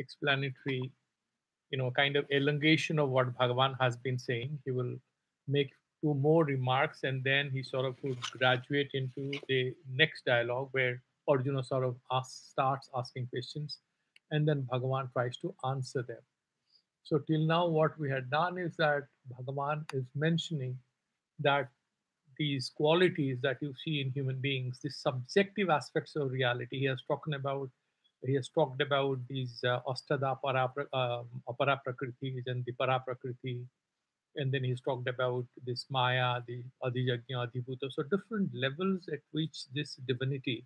explanatory, kind of elongation of what Bhagavan has been saying. He will make two more remarks, and then he sort of would graduate into the next dialogue where Arjuna sort of starts asking questions, and then Bhagavan tries to answer them. So till now, what we had done is that Bhagavan is mentioning that these qualities that you see in human beings, these subjective aspects of reality, he has talked about these astada apara prakritis and the para prakriti, and then he's talked about this maya, the adhijagya, adhibhuta. So different levels at which this divinity,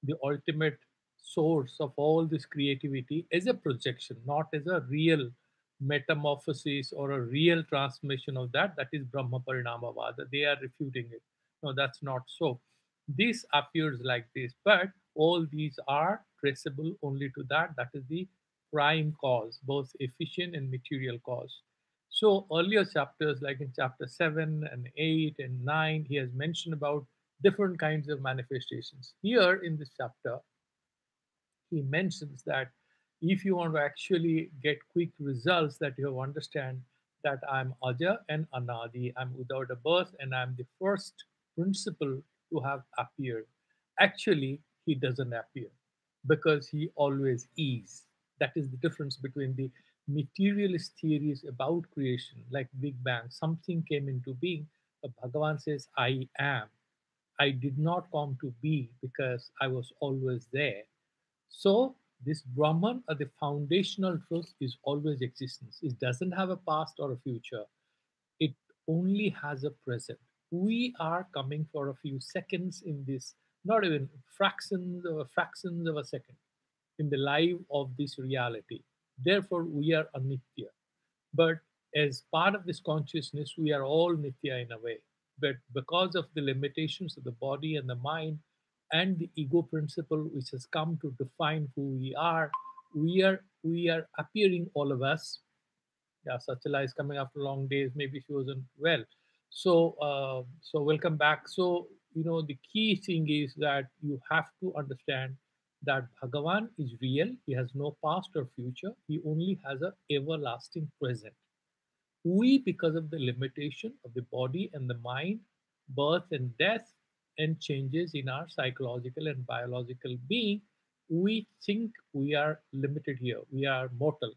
the ultimate source of all this creativity, is a projection, not as a real metamorphosis or a real transmission of that. That is Brahma Parinamavada. They are refuting it. No, that's not so. This appears like this, but all these are traceable only to that. That is the prime cause, both efficient and material cause. So earlier chapters, like in chapter 7 and 8 and 9, he has mentioned about different kinds of manifestations. Here in this chapter, he mentions that if you want to actually get quick results, that you understand that I'm Aja and Anadi, I'm without a birth, and I'm the first principle to have appeared. Actually, he doesn't appear because he always is. That is the difference between the materialist theories about creation, like Big Bang. Something came into being, but Bhagavan says, I am. I did not come to be because I was always there. So this Brahman, or the foundational truth, is always existence. It doesn't have a past or a future. It only has a present. We are coming for a few seconds in this, not even fractions of a second, in the life of this reality. Therefore, we are anitya. But as part of this consciousness, we are all nitya in a way. But because of the limitations of the body and the mind and the ego principle, which has come to define who we are appearing, all of us. Yeah, Sachala is coming after long days. Maybe she wasn't well. So welcome back. So the key thing is that you have to understand that Bhagavan is real. He has no past or future. He only has a everlasting present. We, because of the limitation of the body and the mind, birth and death, and changes in our psychological and biological being, we think we are limited here. We are mortal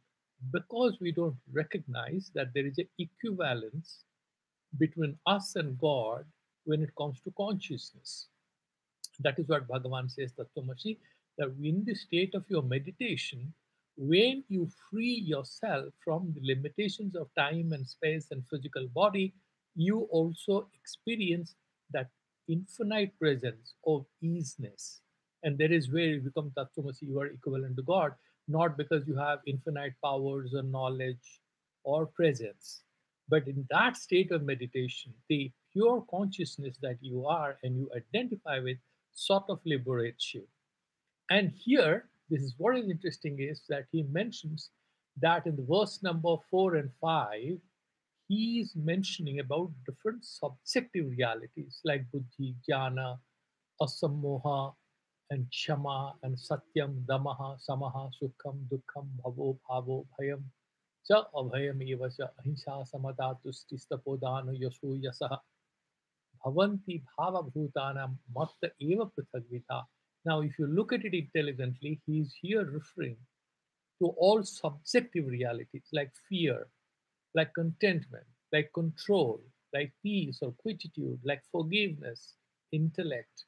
because we don't recognize that there is an equivalence between us and God when it comes to consciousness. That is what Bhagavan says, Tattvamasi, that in the state of your meditation, when you free yourself from the limitations of time and space and physical body, you also experience that infinite presence of easiness. And that is where you become Tattvamasi, you are equivalent to God, not because you have infinite powers or knowledge or presence. But in that state of meditation, the pure consciousness that you are and you identify with sort of liberates you. And here, this is what is interesting is that he mentions that in the verse number 4 and 5, he is mentioning about different subjective realities like buddhi, jnana, asammoha, and chama, and satyam, damaha, samaha, sukham, dukkham, bhavo, bhavo, bhayam, cha abhayam eva cha ahimsa, samata, tusti, stapodana, yasu, yasaha, bhavanti bhava bhutanam matta eva prithagvita. Now, if you look at it intelligently, he is here referring to all subjective realities like fear, like contentment, like control, like peace or quietude, like forgiveness, intellect,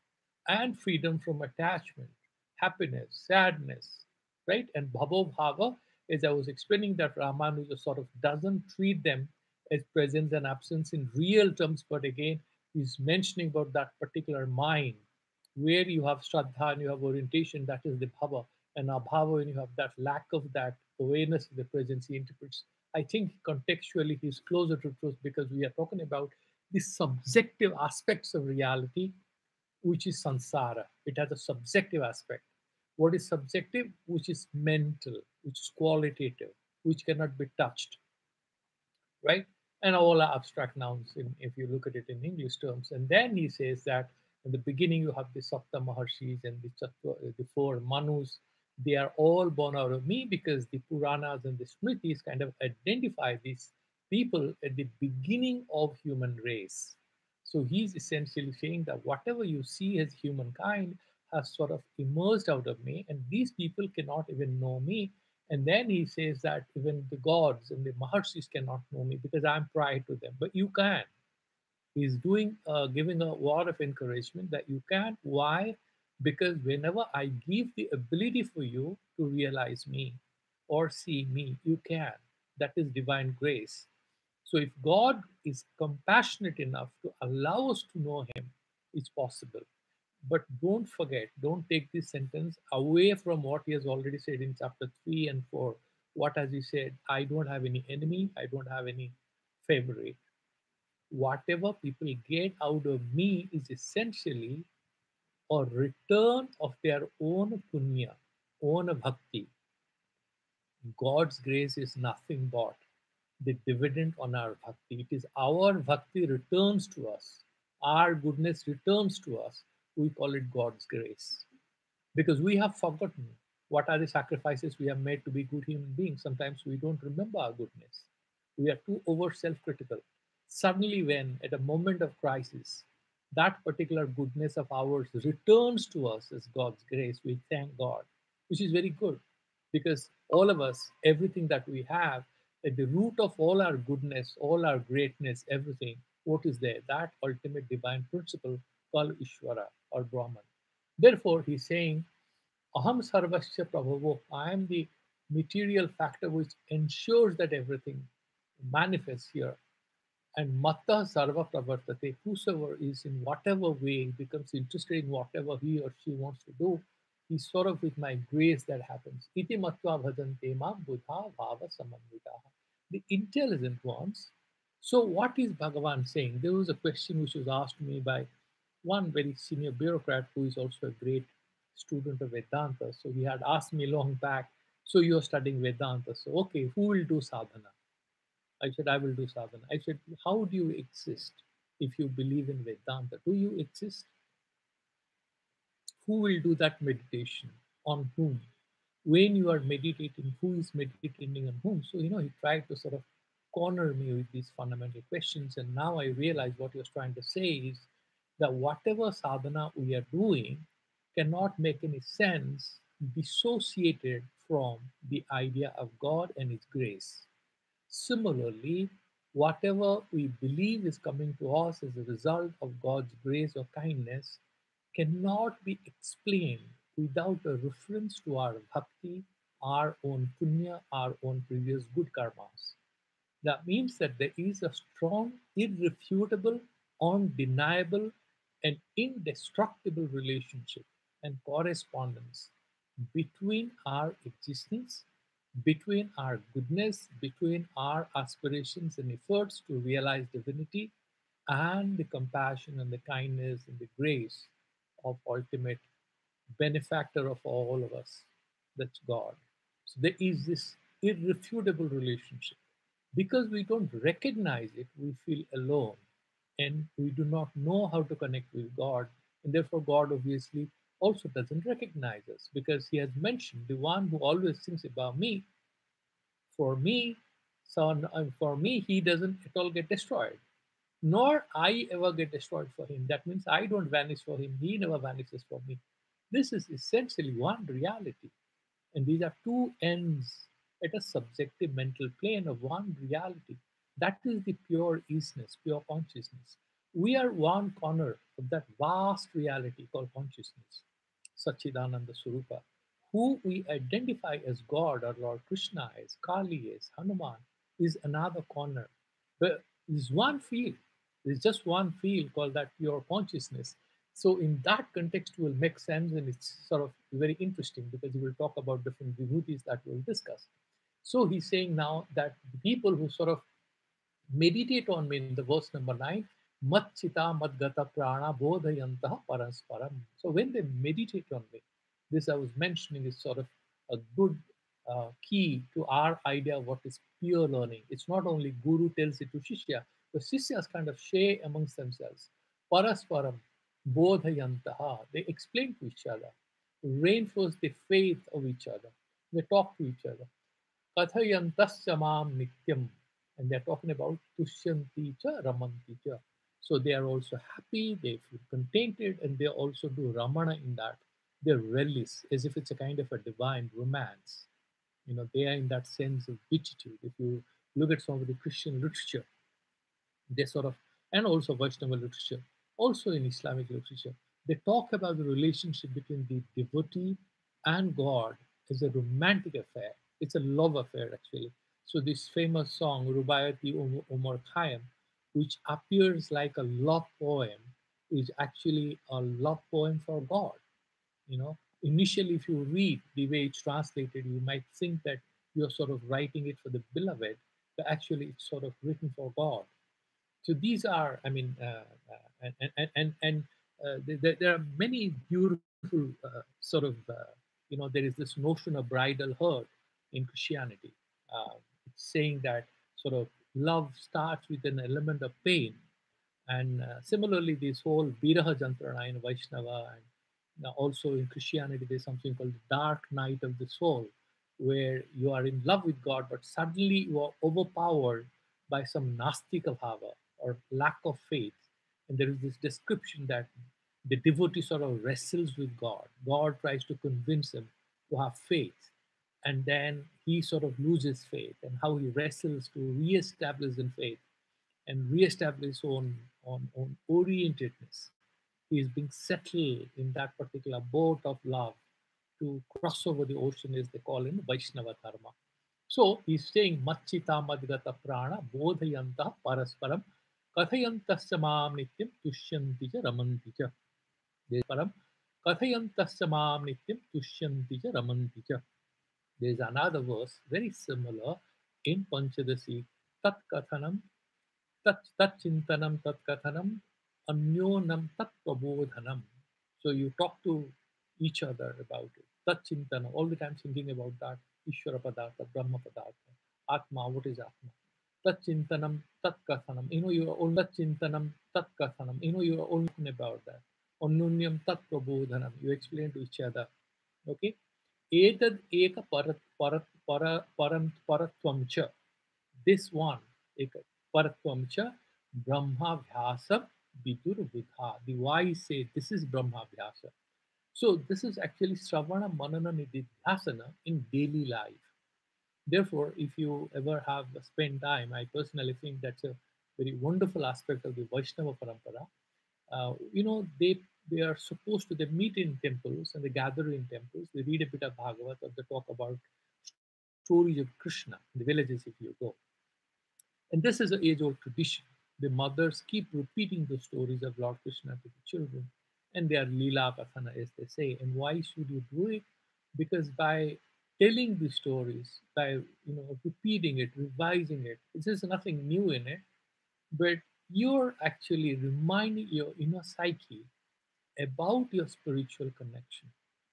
and freedom from attachment, happiness, sadness, right? And bhavo bhava, as I was explaining, that Ramanuja sort of doesn't treat them as presence and absence in real terms, but again, he's mentioning about that particular mind where you have Shraddha and you have orientation, that is the bhava, and abhava, when you have that lack of that awareness of the presence, he interprets. I think contextually he's closer to truth because we are talking about the subjective aspects of reality, which is samsara. It has a subjective aspect. What is subjective? Which is mental, which is qualitative, which cannot be touched, right? And all are abstract nouns if you look at it in English terms. And then he says that in the beginning you have the Sapta Maharshis and the four Manus. They are all born out of me, because the Puranas and the Smritis kind of identify these people at the beginning of human race. So he's essentially saying that whatever you see as humankind has sort of emerged out of me, and these people cannot even know me. And then he says that even the gods and the Maharshis cannot know me because I'm prior to them, but you can. He's doing giving a lot of encouragement that you can. Why? Because whenever I give the ability for you to realize me or see me, you can. That is divine grace. So if God is compassionate enough to allow us to know him, it's possible. But don't forget, don't take this sentence away from what he has already said in chapter 3 and 4. What has he said? I don't have any enemy, I don't have any favorite. Whatever people get out of me is essentially a return of their own punya, own bhakti. God's grace is nothing but the dividend on our bhakti. It is our bhakti returns to us, our goodness returns to us. We call it God's grace because we have forgotten what are the sacrifices we have made to be good human beings. Sometimes we don't remember our goodness. We are too over self critical. Suddenly, when at a moment of crisis, that particular goodness of ours returns to us as God's grace, we thank God, which is very good because all of us, everything that we have, at the root of all our goodness, all our greatness, everything, what is there? That ultimate divine principle called Ishvara or Brahman. Therefore, he's saying, Aham Sarvasya Prabhavo, I am the material factor which ensures that everything manifests here. And Matta Sarva Pravartate, whosoever is in whatever way becomes interested in whatever he or she wants to do, is sort of with my grace that happens. Iti Matva Bhajante Ma Buddha Bhava Samamvitaha. The intelligent ones. So, what is Bhagavan saying? There was a question which was asked me by one very senior bureaucrat who is also a great student of Vedanta. So, he had asked me long back, so you're studying Vedanta. So, okay, who will do sadhana? I said, I will do sadhana. I said, how do you exist if you believe in Vedanta? Do you exist? Who will do that meditation? On whom? When you are meditating, who is meditating on whom? So, he tried to sort of corner me with these fundamental questions. And now I realize what he was trying to say is that whatever sadhana we are doing cannot make any sense dissociated from the idea of God and His grace. Similarly, whatever we believe is coming to us as a result of God's grace or kindness cannot be explained without a reference to our bhakti, our own punya, our own previous good karmas. That means that there is a strong, irrefutable, undeniable, and indestructible relationship and correspondence between our existence, between our goodness, between our aspirations and efforts to realize divinity, and the compassion and the kindness and the grace of ultimate benefactor of all of us. That's God. So there is this irrefutable relationship. Because we don't recognize it, we feel alone and we do not know how to connect with God. And therefore, God obviously also doesn't recognize us because He has mentioned the one who always thinks about me. For me, for me, He doesn't at all get destroyed, nor I ever get destroyed for Him. That means I don't vanish for Him, He never vanishes for me. This is essentially one reality. And these are two ends at a subjective mental plane of one reality. That is the pure isness, pure consciousness. We are one corner of that vast reality called consciousness, Sachidananda Surupa, who we identify as God or Lord Krishna, as Kali, as Hanuman, is another corner. But there's one field, there's just one field called that pure consciousness. So in that context will make sense and it's sort of very interesting because we will talk about different vibhutis that we'll discuss. So he's saying now that the people who sort of meditate on me in the verse number 9, mat chita mat gata prana bodhayantaha parasparam. So when they meditate on me, this I was mentioning is sort of a good key to our idea of what is pure learning. It's not only guru tells it to shishya, the shishyas kind of share amongst themselves. Parasparam bodhayantaha, they explain to each other. reinforce the faith of each other. They talk to each other. Kathayantasya mam nityam. And they're talking about tushyanti cha ramanti cha. So they are also happy, they feel contented, and they also do ramana in that. They relish as if it's a kind of a divine romance. They are in that sense of beatitude. If you look at some of the Christian literature, they sort of, and also Vaishnava literature, also in Islamic literature, they talk about the relationship between the devotee and God as a romantic affair. It's a love affair, actually. So this famous song, Rubayati Umar Khayyam, which appears like a love poem, is actually a love poem for God. Initially, if you read the way it's translated, you might think that you're sort of writing it for the beloved, but actually it's sort of written for God. So these are, I mean, there are many beautiful sort of, there is this notion of bridal hurt in Christianity. It's saying that sort of love starts with an element of pain, and similarly, this whole Viraha Jantrana in Vaishnava and now also in Christianity, there's something called the dark night of the soul, where you are in love with God, but suddenly you are overpowered by some nastika bhava or lack of faith. And there is this description that the devotee sort of wrestles with God. God tries to convince him to have faith. And then he sort of loses faith, and how he wrestles to re-establish in faith and re-establish on orientedness. He is being settled in that particular boat of love to cross over the ocean, as they call in Vaishnava Dharma. So he's saying, Machita Madgata Prana Bodhayanta Parasparam Kathayantasya Mam Nityam Tushyanti cha Ramanti cha. Param Kathayantasya Mam Nityam Tushyanti cha Ramanti cha. There is another verse very similar in Panchadasi. Tat Kathanam Tachintanam tatkathanam anyonam tattvabodhanam. So you talk to each other about it. Tachintanam, all the time thinking about that. Ishvara Padartha, Brahma Padartha, Atma, what is Atma? Tachintanam tatkathanam. You are all Tachintanam tatkathanam. You are all talking about that. Anyonyam tattvabodhanam. You explain to each other. Okay? Etad eka paratvam cha. This one, ek paratvam cha, Brahma Vyasa Vidur Budha. The wise say this is Brahma Vyasa. So this is actually Sravana Manana Nididhyasana in daily life. Therefore, if you ever have spent time, I personally think that's a very wonderful aspect of the Vaishnava Parampara. They are supposed to, they meet in temples and they gather in temples. They read a bit of Bhagavad or they talk about stories of Krishna in the villages if you go. And this is an age old tradition. The mothers keep repeating the stories of Lord Krishna to the children, and they are Leela Kathana, as they say. And why should you do it? Because by telling the stories, by repeating it, revising it, there's nothing new in it, but you're actually reminding your inner psyche about your spiritual connection,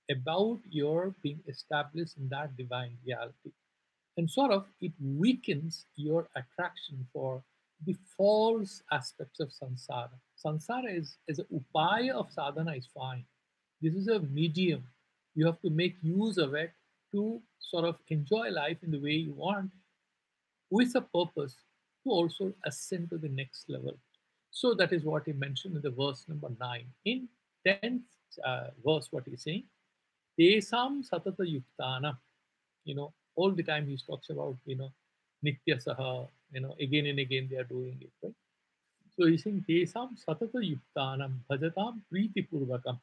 about your being established in that divine reality, and sort of it weakens your attraction for the false aspects of samsara. Samsara is as an upaya of sadhana is fine. This is a medium. You have to make use of it to sort of enjoy life in the way you want, with a purpose to also ascend to the next level. So that is what he mentioned in the verse number 9. In 10th verse, what he's saying, Tesam satata yuktana, all the time he talks about, nitya saha, again and again they are doing it, right? So he's saying, Tesam satata yuktanam bhajatam priti purvakam.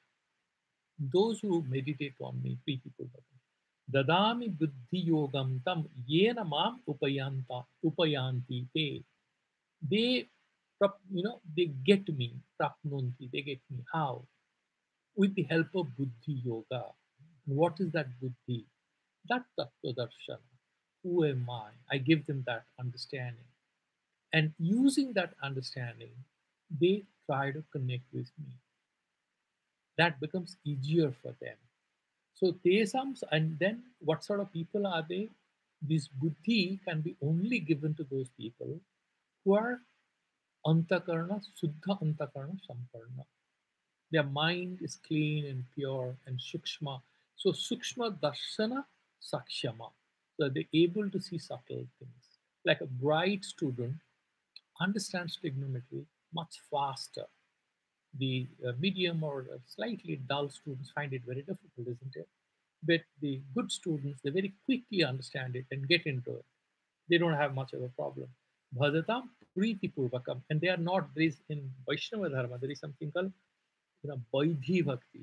Those who meditate on me, priti purvakam. Dadami buddhi yogam tam yena mam upayanti te. They, they get me, prapnunti, they get me. How? With the help of buddhi yoga. What is that buddhi? That tattva darshana. Who am I? I give them that understanding. And using that understanding, they try to connect with me. That becomes easier for them. So tesams, and then what sort of people are they? This buddhi can be only given to those people who are antakarna, suddha antakarna samparna. Their mind is clean and pure and sukshma. So Sukshma Darshana Sakshama. So they're able to see subtle things. Like a bright student understands trigonometry much faster. The medium or slightly dull students find it very difficult, isn't it? But the good students, they very quickly understand it and get into it. They don't have much of a problem. Bhadatam Priti Purvakam. And they are not, there is in Vaishnava Dharma, there is something called Vaidhi Bhakti.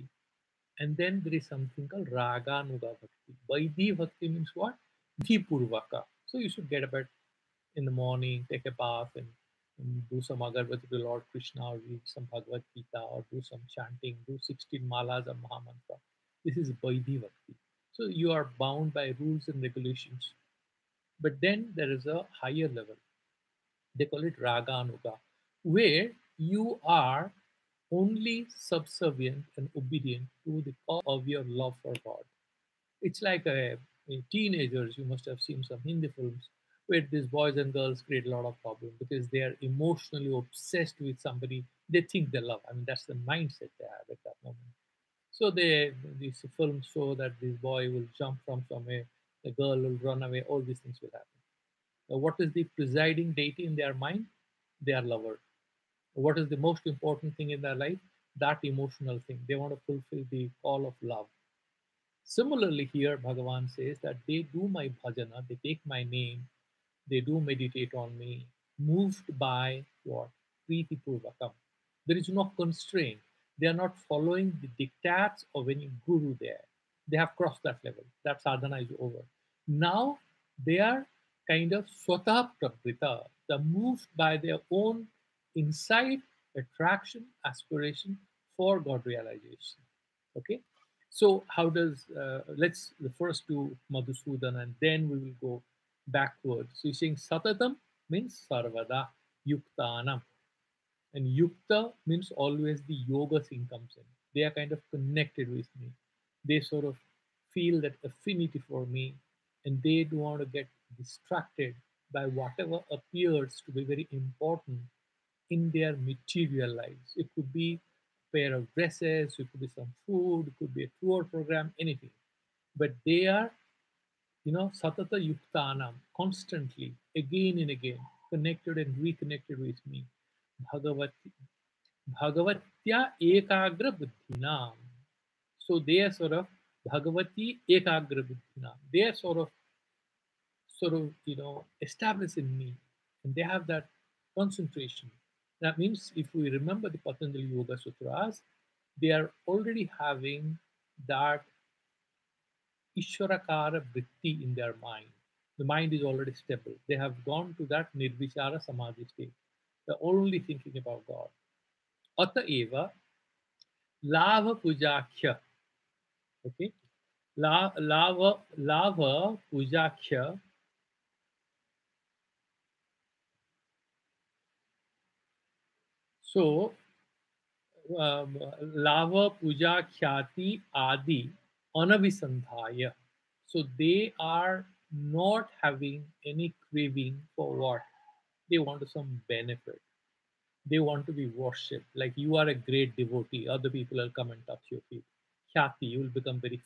And then there is something called Raganuga Bhakti. Vaidhi Bhakti means what? Purvaka. So you should get up in the morning, take a bath, and do some agarbatti to Lord Krishna, or read some Bhagavad Gita, or do some chanting, do 16 malas of Mahamantra. This is Vaidhi Bhakti. So you are bound by rules and regulations. But then there is a higher level. They call it Raganuga, where you are only subservient and obedient to the cause of your love for God. It's like teenagers. You must have seen some Hindi films where these boys and girls create a lot of problems because they are emotionally obsessed with somebody they think they love. I mean, that's the mindset they have at that moment. So these films show that this boy will jump from somewhere, the girl will run away, all these things will happen. What is the presiding deity in their mind? Their lover. What is the most important thing in their life? That emotional thing. They want to fulfill the call of love. Similarly, here Bhagavan says that they do my bhajana, they take my name, they do meditate on me, moved by what? Preeti Purvakam. There is no constraint. They are not following the diktats of any guru there. They have crossed that level. That sadhana is over. Now they are kind of swatah pravrita. They're moved by their own insight, attraction, aspiration for God realization. Okay, so how does let's the first do Madhusudan and then we will go backwards. So you're saying Satatam means Sarvada, Yuktanam. And Yukta means always the yoga thing comes in. They are kind of connected with me. They sort of feel that affinity for me and they don't want to get distracted by whatever appears to be very important in their material lives. It could be a pair of dresses, it could be some food, it could be a tour program, anything. But they are, satata yuktanam, constantly, again and again, connected and reconnected with me. Bhagavati, Bhagavatya ekagra buddhinam. So they are sort of Bhagavati ekagra buddhinam. They are sort of established in me, and they have that concentration. That means if we remember the Patanjali Yoga Sutras, they are already having that Ishwarakara vritti in their mind. The mind is already stable. They have gone to that Nirvichara Samadhi state. They're only thinking about God. Ata eva lava pujakhya. Okay? Lava pujakhya. So lava puja khyati adi anavisandhaya. So they are not having any craving for what? They want some benefit. They want to be worshipped. Like you are a great devotee, other people will come and touch your feet. Khyati, you will become very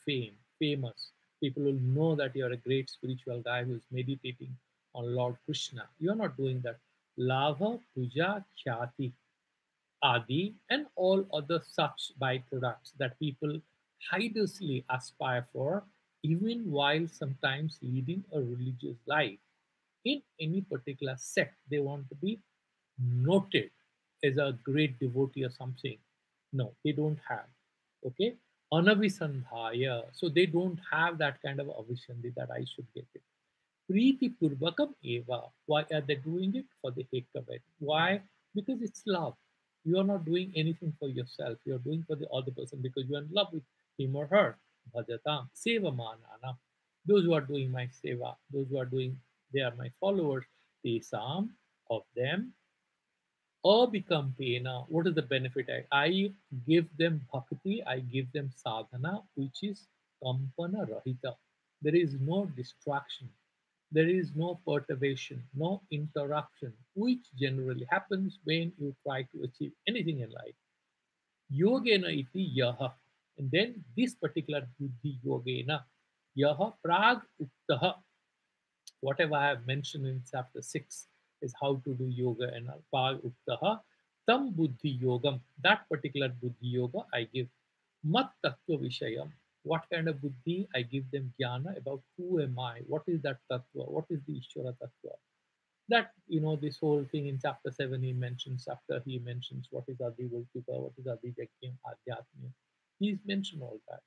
famous. People will know that you are a great spiritual guy who is meditating on Lord Krishna. You are not doing that. Lava puja khyati Adi, and all other such byproducts that people hideously aspire for, even while sometimes leading a religious life. In any particular sect, they want to be noted as a great devotee or something. No, they don't have. Okay? Anavisandhaya. So they don't have that kind of avishandi that I should get it. Preeti Purvakam Eva. Why are they doing it? For the heck of it. Why? Because it's love. You are not doing anything for yourself. You are doing for the other person because you are in love with him or her. Bhajatam. Seva manana. Those who are doing my seva, those who are doing, they are my followers. Tesam, of them, abhikampena. What is the benefit? I give them bhakti, I give them sadhana, which is kampana rahita. There is no distraction. There is no perturbation, no interruption, which generally happens when you try to achieve anything in life. Yogena iti yaha. And then this particular buddhi yogena, yaha prag uktaha, whatever I have mentioned in chapter 6 is how to do yoga and Pag Uktaha, Tam Buddhi Yogam, that particular Buddhi Yoga I give. Mat Tattva Vishayam, what kind of Buddhi? I give them jnana about who am I, what is that Tattva, what is the Ishvara Tattva. That, this whole thing in chapter 7 he mentions, after he mentions what is Adi Vultika, what is Adi Jakyam, Adhyatmya. He's mentioned all that.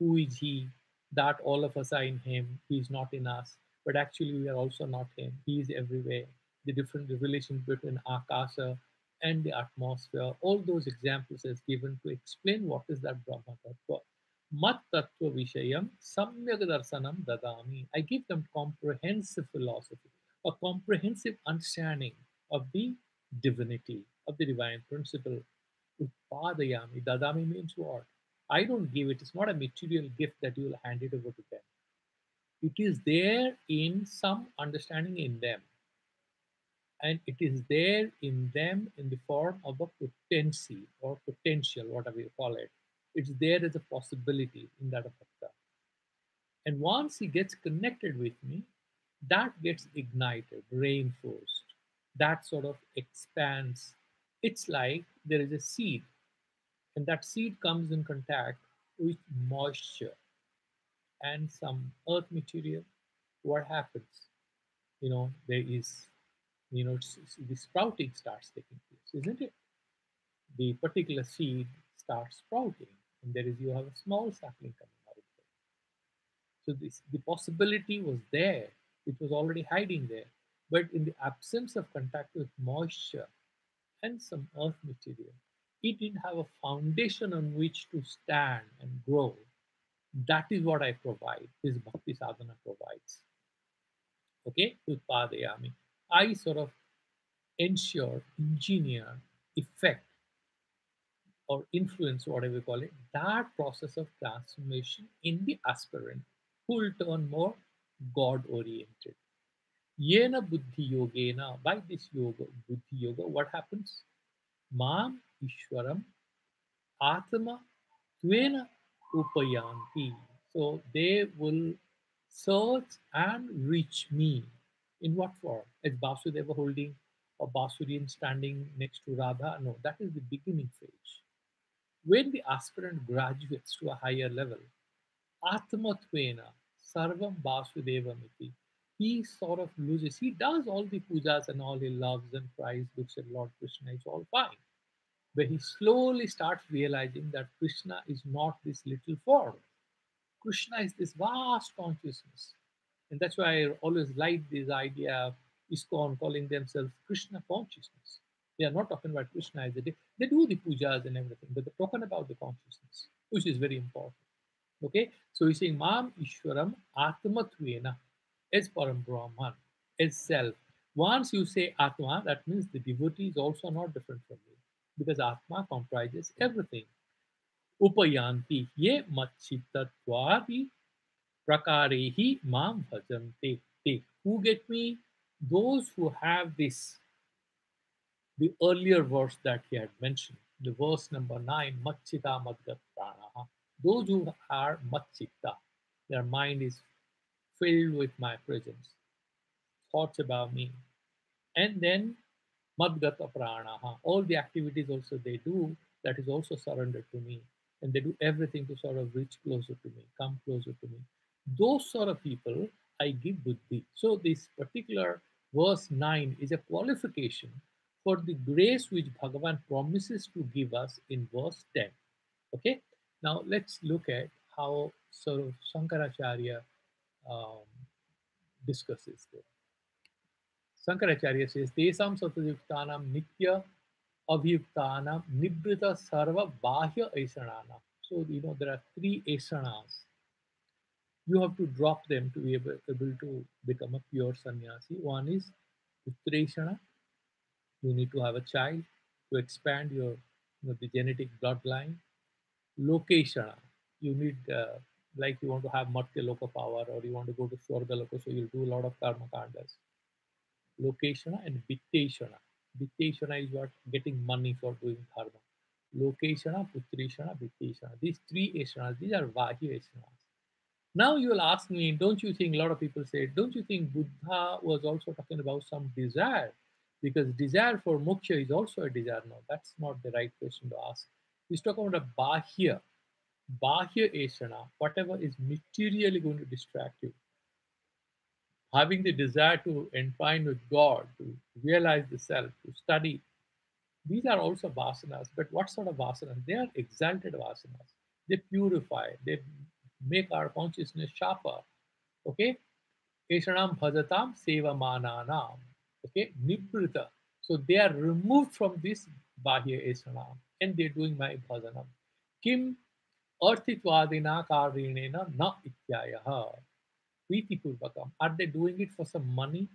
Who is he? That all of us are in him. He's not in us. But actually, we are also not him. He is everywhere. The relation between Akasha and the atmosphere, all those examples is given to explain what is that Brahma Tattva. Mat Tattva Vishayam Samyak Darsanam Dadami. I give them comprehensive philosophy, a comprehensive understanding of the divinity, of the divine principle. Utpadayami. Dadami means what? I don't give it. It's not a material gift that you will hand it over to them. It is there in some understanding in them. And it is there in them in the form of a potency or potential, whatever you call it. It's there as a possibility in that bhakta. And once he gets connected with me, that gets ignited, reinforced. That sort of expands. It's like there is a seed, and that seed comes in contact with moisture and some earth material. What happens? There is, the sprouting starts taking place, isn't it? The particular seed starts sprouting, and there is, you have a small sapling coming out of it. So the possibility was there. It was already hiding there. But in the absence of contact with moisture and some earth material, it didn't have a foundation on which to stand and grow. That is what I provide. This bhakti sadhana provides. Okay, Utpadayami. I sort of ensure, engineer, effect, or influence, whatever you call it, that process of transformation in the aspirant who will turn more God oriented. Yena buddhi yogena, by this yoga, buddhi yoga, what happens? Mam Ishwaram Atma Tvena Upayanti. So they will search and reach me. In what form? As Vasudeva holding or Basurian standing next to Radha? No, that is the beginning phase. When the aspirant graduates to a higher level, Atmatvena, Sarvam Vasudevamiti, he sort of loses, he does all the pujas and all, he loves and cries, looks at Lord Krishna, it's all fine. But he slowly starts realizing that Krishna is not this little form. Krishna is this vast consciousness. And that's why I always like this idea of ISKCON calling themselves Krishna consciousness. They are not talking about Krishna as they do the pujas and everything, but they're talking about the consciousness, which is very important. Okay, so he's saying Mam Ishwaram Atmatvena as Param Brahman, as self. Once you say Atma, that means the devotee is also not different from me, because Atma comprises everything. Upayanti ye machitattvadi prakarehi mam bhajante. Who get me? Those who have this, the earlier verse that he had mentioned, the verse number 9, Machita Madgat Pranaha. Those who are Machita, their mind is filled with my presence, thoughts about me. And then Madgata Pranaha, all the activities also they do, that is also surrendered to me. And they do everything to sort of reach closer to me, come closer to me. Those sort of people, I give buddhi. So this particular verse 9 is a qualification for the grace which Bhagavan promises to give us in verse 10. Okay, now let's look at how sort of Shankaracharya um, discusses this. Shankaracharya says, Tesam Satyuktanam Nitya Abhyuktanam Nibrita Sarva Bahya Asanana. So, there are three asanas. You have to drop them to be able to become a pure sannyasi. One is Uttarasana. You need to have a child to expand your the genetic bloodline. Lokeshana. You need, like you want to have Matya Loka power, or you want to go to Swarga Loka, so you'll do a lot of karma kandas. Lokeshana and Vitteshana. Vitteshana is what? Getting money for doing dharma. Lokeshana, Putrishana, Vittishana. These three Eshanas, these are Vahya Eshanas. Now you will ask me, don't you think, a lot of people say, don't you think Buddha was also talking about some desire? Because desire for moksha is also a desire. No, that's not the right question to ask. He's talking about a Bahya Esana, whatever is materially going to distract you. Having the desire to entwine with God, to realize the self, to study, these are also vasanas. But what sort of vasanas? They are exalted vasanas. They purify, they make our consciousness sharper. Okay? Eshanam bhajatam seva mananam. Okay? Nibrita. So they are removed from this bahya eshanam and they're doing my bhajanam. Kim arthitvadina karinena na ityayah. Priti purvakam. Are they doing it for some money?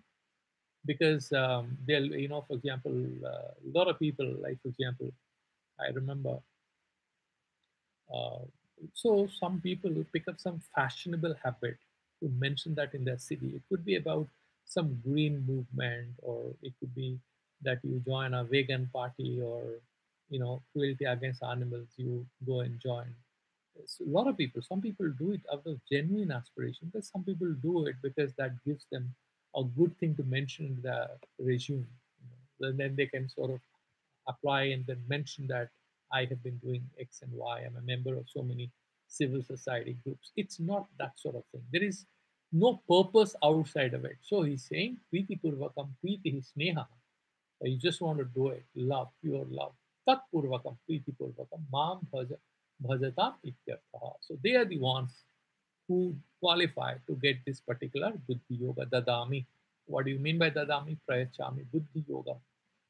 Because they'll, for example, a lot of people, like, for example, I remember, uh, so some people will pick up some fashionable habit to mention that in their city. It could be about some green movement, or it could be that you join a vegan party, or cruelty against animals. You go and join. So a lot of people, some people do it out of genuine aspiration, but some people do it because that gives them a good thing to mention in the regime. Then they can sort of apply and then mention that I have been doing X and Y. I'm a member of so many civil society groups. It's not that sort of thing. There is no purpose outside of it. So he's saying, Priti Purvakam, Priti hi Sneha. You just want to do it. Love, pure love. Tat Purvakam, Priti Purvakam, Mam Bhajatam Ityartha. So they are the ones who qualify to get this particular Buddhi Yoga, Dadami. What do you mean by Dadami? Prayachami, Buddhi Yoga.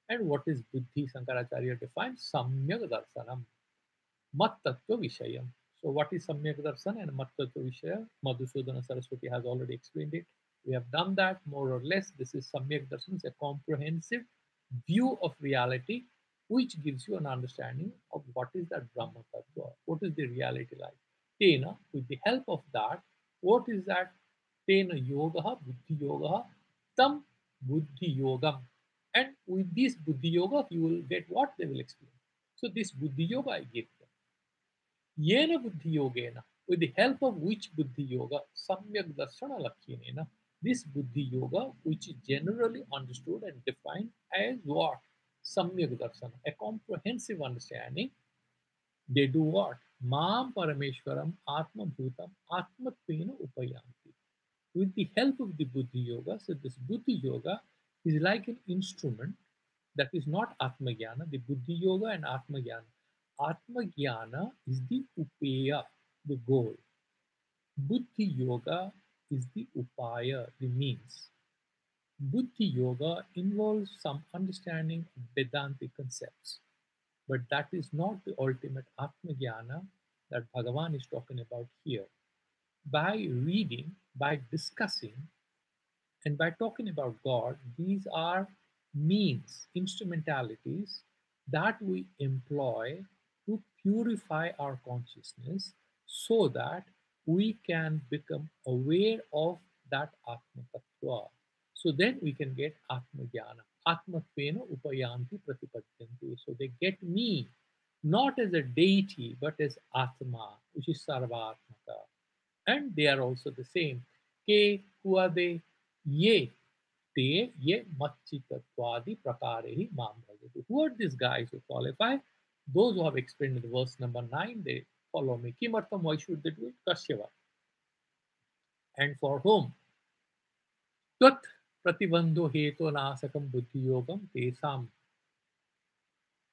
And what is Buddhi? Shankaracharya defines Samyak Darsanam, Mat Tattva Vishayam. So, what is Samyak Darshan and Mat Tattva Vishaya? Madhusudan Saraswati has already explained it. We have done that more or less. This is Samyak Darshan, it's a comprehensive view of reality which gives you an understanding of what is that Brahma Tattva, what is the reality like. Tena, with the help of that, what is that? Tena Yoga, Buddhi Yoga, Tam Buddhi Yogam. And with this Buddhi Yoga, you will get what they will explain. So, this Buddhi Yoga I give them. Yena Buddhi Yogena, with the help of which Buddhi Yoga, Samyak Darshana Lakshinena, this Buddhi Yoga, which is generally understood and defined as what? Samyak Darshana, a comprehensive understanding. They do what? Mam Parameshwaram Atma Bhutam Atmatvena Upayanti. With the help of the Buddhi Yoga, so this Buddhi Yoga is like an instrument that is not Atma Jnana, the Buddhi Yoga and Atma Jnana. Atma Jnana is the Upeya, the goal. Buddhi Yoga is the Upaya, the means. Buddhi Yoga involves some understanding of Vedantic concepts, but that is not the ultimate Atma Jnana that Bhagavan is talking about here. By reading, by discussing, and by talking about God, these are means, instrumentalities that we employ to purify our consciousness so that we can become aware of that Atma Tattva. So then we can get Atma Jnana. Atma Tvena Upayanti Pratipadyanti. So they get me not as a deity but as Atma, which is Sarvatmaka. And they are also the same. Ke, who are they? Ye, te, ye, machitatvadi prakare mam bhajati. Who are these guys who qualify? Those who have explained in verse number 9, they follow me. Kimartham, why should they do it? Kashyava. And for whom? Tvat pratibandho heto nasakam buddhi yogam tesam.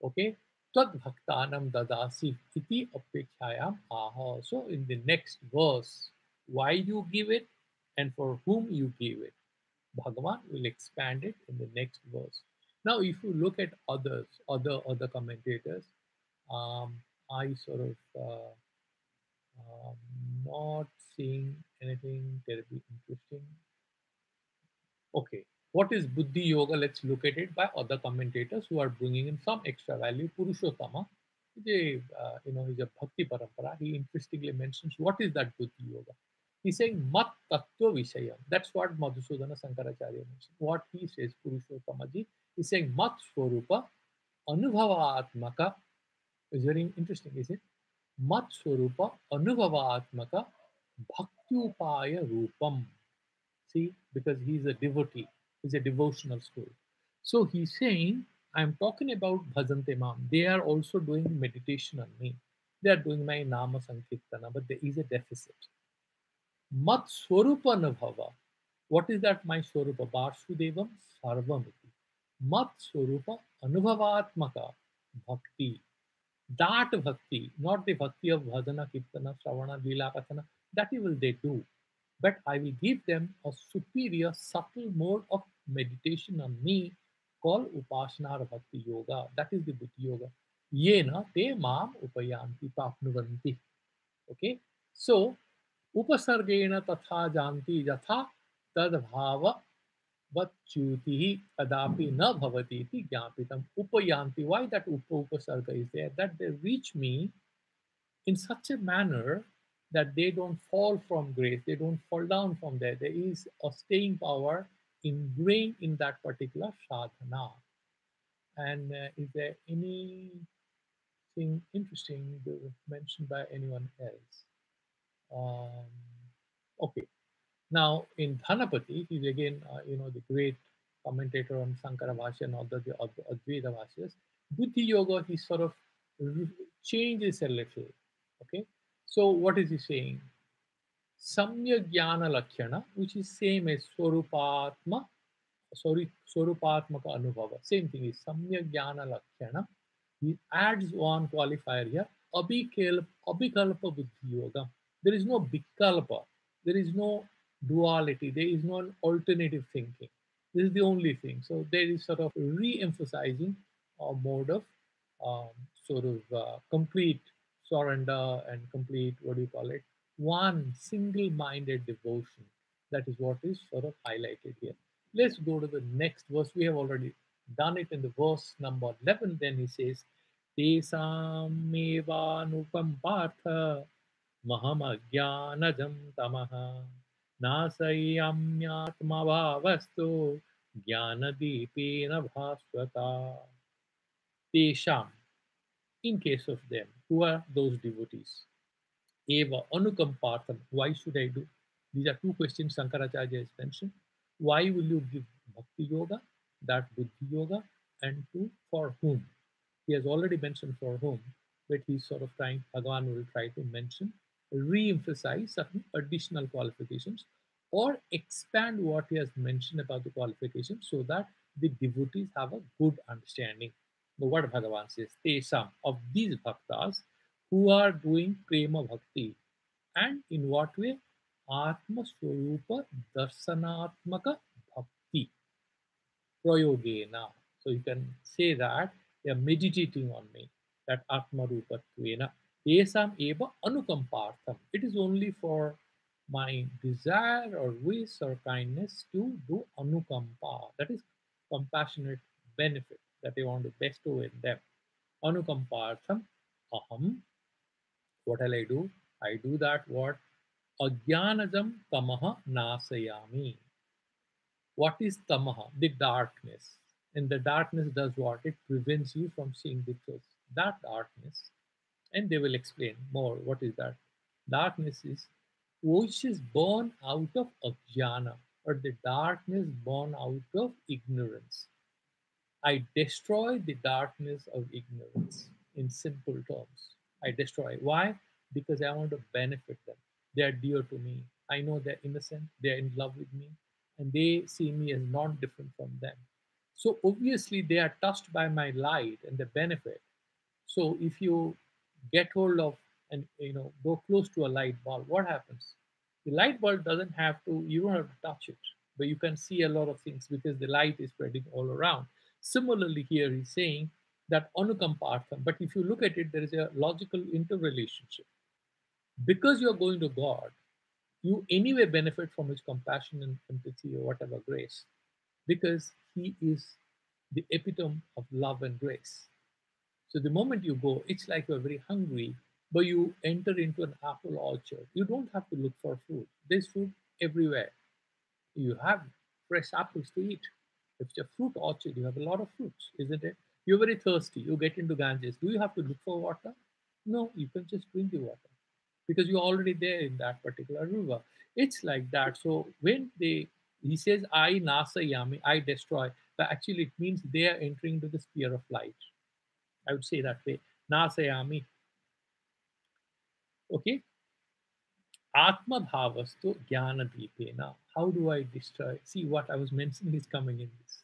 Okay? Tvat bhaktanam dadasi iti apekshayam aha. So in the next verse, why you give it and for whom you give it. Bhagavan will expand it in the next verse. Now, if you look at other commentators, I sort of um, not seeing anything terribly interesting. Okay, what is Buddhi Yoga? Let's look at it by other commentators who are bringing in some extra value. Purushottama, he's a Bhakti Parampara. He interestingly mentions what is that Buddhi Yoga. He's saying Mat Tattva Vishayam. That's what Madhusudana Shankaracharya mentioned. What he says, Purushottamaji, he's saying Mat Swarupa Anubhava Atmaka It's very interesting, is it? Mat Swarupa Anubhavaatmaka Bhaktyupaya Rupam. See, because he's a devotee, he's a devotional school. So he's saying, I'm talking about Bhajante Mam. They are also doing meditation on me. They are doing my Nama Sankirtana, but there is a deficit. Mat Swarupa Anubhava. What is that? My Swarupa Vasudevam Sarvamiti. Mat Swarupa Anubhavatmaka Bhakti. That bhakti, not the bhakti of bhajana, kirtana, shravana, lila, kathana, that will they do. But I will give them a superior, subtle mode of meditation on me called Upasana or Bhakti Yoga. That is the Bhuti Yoga. Yena te mam upayanti papnuvanti. Okay? So, upasargena tatha janti yatha tadbhava vachyuti kadapi na bhavati iti jnapitam upayanti. Why that upasarga is there? That they reach me in such a manner that they don't fall from grace, they don't fall down from there. There is a staying power ingrained in that particular sadhana. And is there anything interesting mentioned by anyone else? Um, okay. Now, in Dhanapati, he's again, the great commentator on Sankara Bhashya and all the Advaita Bhashyas. Buddhi Yoga, he sort of re- changes a little. Okay. So, what is he saying? Samya Jnana Lakshana, which is same as Swarupatmaka Anubhava. Same thing is Samya Jnana Lakshana. He adds one qualifier here, Abhikalpa Buddhi Yoga. There is no Vikalpa. There is no duality. There is no alternative thinking. This is the only thing. So there is sort of re-emphasizing a mode of um, complete surrender and complete, what do you call it, one single-minded devotion. That is what is sort of highlighted here. Let's go to the next verse. We have already done it in the verse number 11. Then he says, Tesamevanupam partha mahamagyanajam tamaha nasayamyatmavavastu jnanadipena bhaswata. Tesham, in case of them, who are those devotees? Eva anukampartham. Why should I do? These are two questions Shankaracharya has mentioned. Why will you give bhakti yoga, that buddhi yoga, and to for whom? He has already mentioned for whom, but he's sort of trying, Bhagavan will try to mention, re-emphasize certain additional qualifications or expand what he has mentioned about the qualifications so that the devotees have a good understanding. The word Bhagavan says, Tesam, of these bhaktas who are doing prema bhakti. And in what way? Atma Swarupa Darsanatmaka Bhakti Prayogena. So you can say that they are meditating on me, that Atma Rupatvena. Esam eva anukampartham. It is only for my desire or wish or kindness to do anukampa. That is compassionate benefit that they want to bestow in them. Anukampartham aham. What will I do? I do that what? Ajnanajam tamaha nasayami. What is tamaha? The darkness. And the darkness does what? It prevents you from seeing the truth. That darkness, and they will explain more what is that. Darkness is which is born out of ajnana, or the darkness born out of ignorance. I destroy the darkness of ignorance in simple terms. I destroy. Why? Because I want to benefit them. They are dear to me. I know they're innocent, they're in love with me, and they see me as not different from them. So obviously they are touched by my light and the benefit. So if you get hold of and go close to a light bulb, what happens? The light bulb doesn't have to, you don't have to touch it, but you can see a lot of things because the light is spreading all around. Similarly, here he's saying that anukampartham, but if you look at it, there is a logical interrelationship. Because you're going to God, you anyway benefit from his compassion and empathy or whatever grace, because he is the epitome of love and grace. So the moment you go, it's like you're very hungry, but you enter into an apple orchard. You don't have to look for food. There's food everywhere. You have fresh apples to eat. If it's a fruit orchard, you have a lot of fruits, isn't it? You're very thirsty. You get into Ganges. Do you have to look for water? No, you can just drink the water because you're already there in that particular river. It's like that. So when he says, I nasayami, I destroy, but actually it means they are entering into the sphere of light. I would say that way. Nasayami. Okay. Atma bhavastu jnana deepena. How do I destroy? See what I was mentioning is coming in this.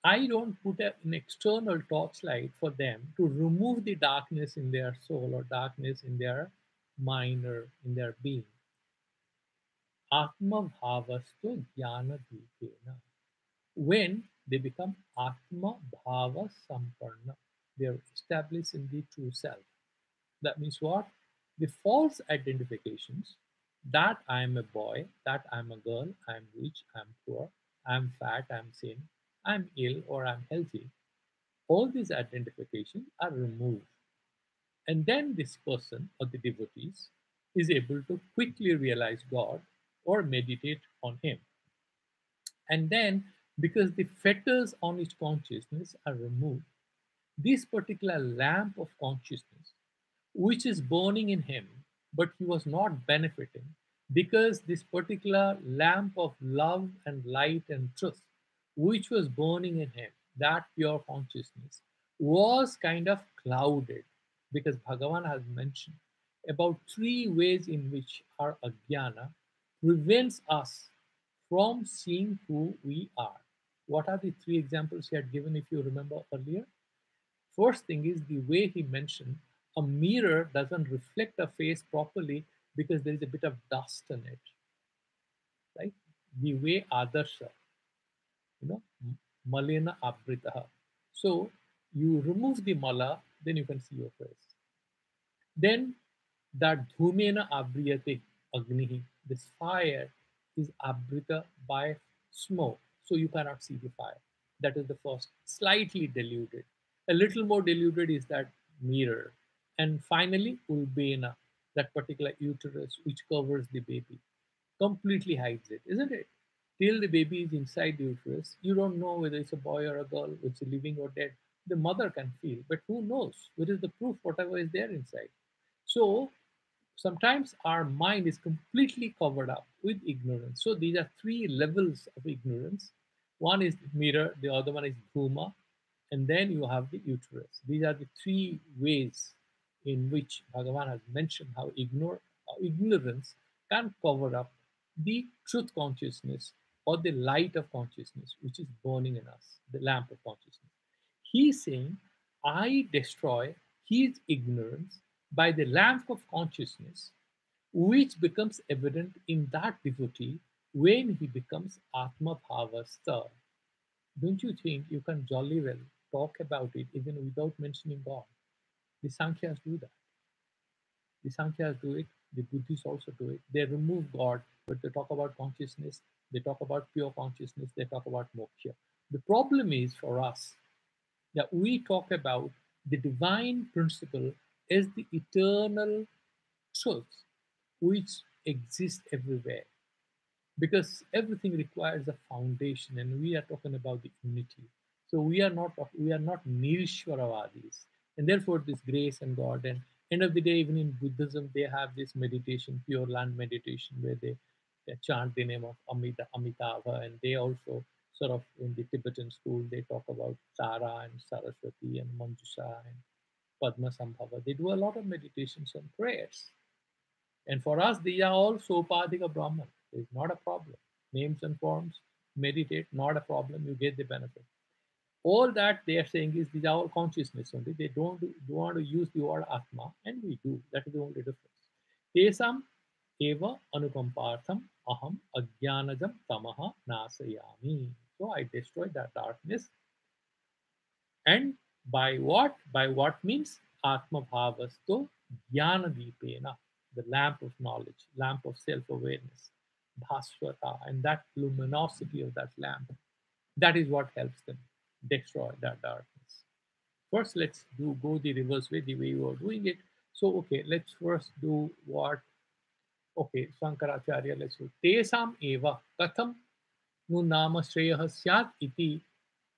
I don't put an external torchlight for them to remove the darkness in their soul or darkness in their mind or in their being. Atma bhavastu jnana deepena. When they become Atma bhava samparna, they are established in the true self. That means what? The false identifications that I am a boy, that I'm a girl, I'm rich, I'm poor, I'm fat, I'm thin, I'm ill, or I'm healthy. All these identifications are removed. And then this person or the devotees is able to quickly realize God or meditate on Him. And then, because the fetters on his consciousness are removed, this particular lamp of consciousness which is burning in him, but he was not benefiting because this particular lamp of love and light and truth, which was burning in him, that pure consciousness, was kind of clouded because Bhagavan has mentioned about three ways in which our ajnana prevents us from seeing who we are. What are the three examples he had given, if you remember earlier? First thing is the way he mentioned a mirror doesn't reflect a face properly because there is a bit of dust in it, right? The way Adarsha, Malena Abritaha. So you remove the mala, then you can see your face. Then that dhumena abriyate agnihi, this fire is abrita by smoke, so you cannot see the fire. That is the first, slightly diluted. A little more diluted is that mirror. And finally, ulbena, that particular uterus which covers the baby, completely hides it, isn't it? Till the baby is inside the uterus, you don't know whether it's a boy or a girl, it's living or dead. The mother can feel, but who knows? What is the proof? Whatever is there inside. So sometimes our mind is completely covered up with ignorance. So these are three levels of ignorance. One is mirror, the other one is bhuma, and then you have the uterus. These are the three ways in which Bhagavan has mentioned how ignorance can cover up the truth consciousness or the light of consciousness which is burning in us, the lamp of consciousness. He's saying, I destroy his ignorance by the lamp of consciousness, which becomes evident in that devotee when he becomes Atma Bhavastha. Don't you think you can jolly well talk about it even without mentioning God? The Sankhya's do that. The Sankhya's do it. The Buddhists also do it. They remove God, but they talk about consciousness. They talk about pure consciousness. They talk about moksha. The problem is for us that we talk about the divine principle as the eternal truth which exists everywhere, because everything requires a foundation and we are talking about the unity. So we are not nirishwaravadis, and therefore this grace and God, and end of the day, even in Buddhism they have this meditation, pure land meditation, where they chant the name of Amitabha, and they also sort of, in the Tibetan school, they talk about Tara and Saraswati and Manjusa and Padma Sambhava. They do a lot of meditations and prayers, and for us, these are all Sopadika Brahman. It's not a problem. Names and forms, meditate, not a problem. You get the benefit. All that they are saying is these are all consciousness only. They don't want to use the word Atma, and we do. That is the only difference. Tesam eva anukampartham aham ajnanajam tamaha nasayami. So I destroy that darkness. And by what? By what means? Atma bhavasto jnana deepena, the lamp of knowledge, lamp of self-awareness, bhaswata, and that luminosity of that lamp. That is what helps them destroy that darkness. First, let's go the reverse way, the way you are doing it. So, okay, let's first do what? Okay, Shankaracharya, let's do. Tesam eva katham nu nama shreyah syat iti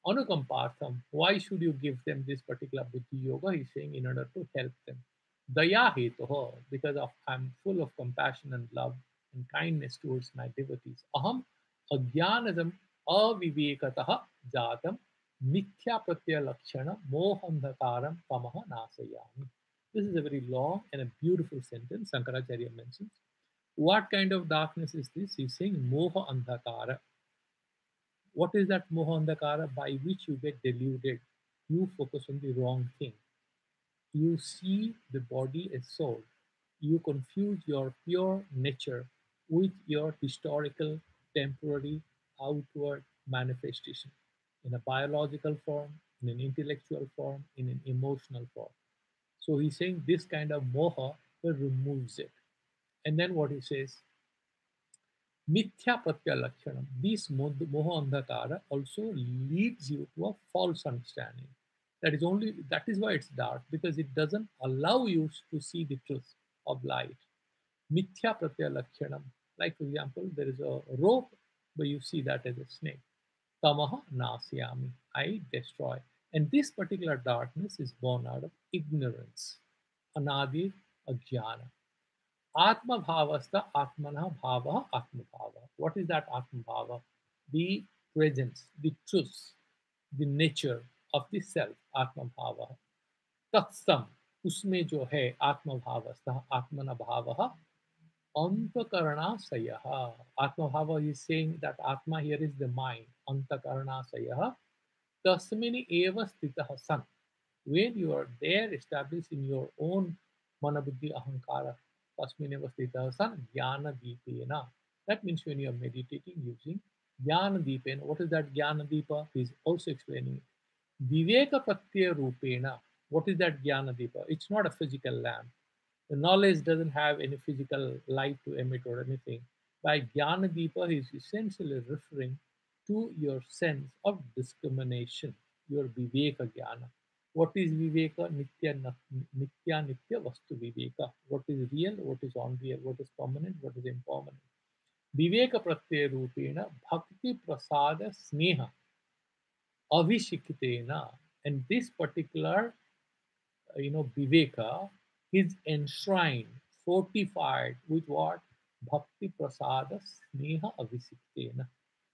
Anukampartham, why should you give them this particular buddhi yoga? He's saying in order to help them. Daya hetoho, because of I'm full of compassion and love and kindness towards my devotees. Aham ajnanadam avivekatah jatam mithya pratyaya lakshana mohandhakaram tamaha nasayami. This is a very long and a beautiful sentence Shankaracharya mentions. What kind of darkness is this? He's saying moha andhakara. What is that moha andhakara? By which you get deluded. You focus on the wrong thing. You see the body as soul. You confuse your pure nature with your historical, temporary, outward manifestation in a biological form, in an intellectual form, in an emotional form. So he's saying this kind of moha removes it. And then what he says, Mithya Pratyalakshanam. This moha andhakara also leads you to a false understanding. That is why it's dark, because it doesn't allow you to see the truth of light. Mithya Pratyalakshanam. Like for example, there is a rope, but you see that as a snake. Tamaha nasyami. I destroy. And this particular darkness is born out of ignorance. Anadi ajnana. Atma bhavasta atmana bhava atma bhava. What is that atma bhava? The presence, the truth, the nature of the self, atma bhava. तत्सम उसमें जो है आत्म भावस्थ आत्मना भाव अंतकरणाशय आत्मभाव is saying that atma here is the mind antakarnasaya tasmini eva sthitah san. When you are there established in your own manabuddhi ahankara, tasmineva sthita san jnana deepena. That means when you are meditating using jnana deepena. What is that jnana deepa? He is also explaining it. Viveka pratyaya rupena. What is that jnana deepa? It's not a physical lamp. The knowledge doesn't have any physical light to emit or anything. By jnana deepa, he is essentially referring to your sense of discrimination, your viveka jnana. What is viveka? Nitya nitya vastu viveka. What is real? What is unreal? What is permanent? What is impermanent? Viveka pratyaya rupena bhakti prasada sneha avishikitena. And this particular, viveka is enshrined, fortified with what? Bhakti prasada sneha avisiktena.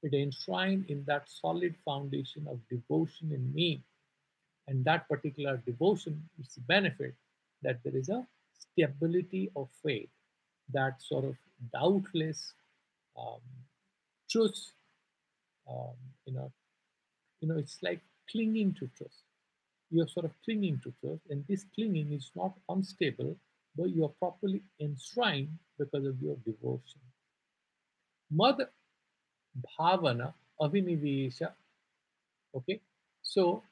It enshrined in that solid foundation of devotion in me. And that particular devotion is the benefit that there is a stability of faith, that sort of doubtless um, truth. Um, you know, it's like clinging to truth. You're sort of clinging to truth, and this clinging is not unstable, but you are properly enshrined because of your devotion. Mad bhavana avinivesha. Okay, so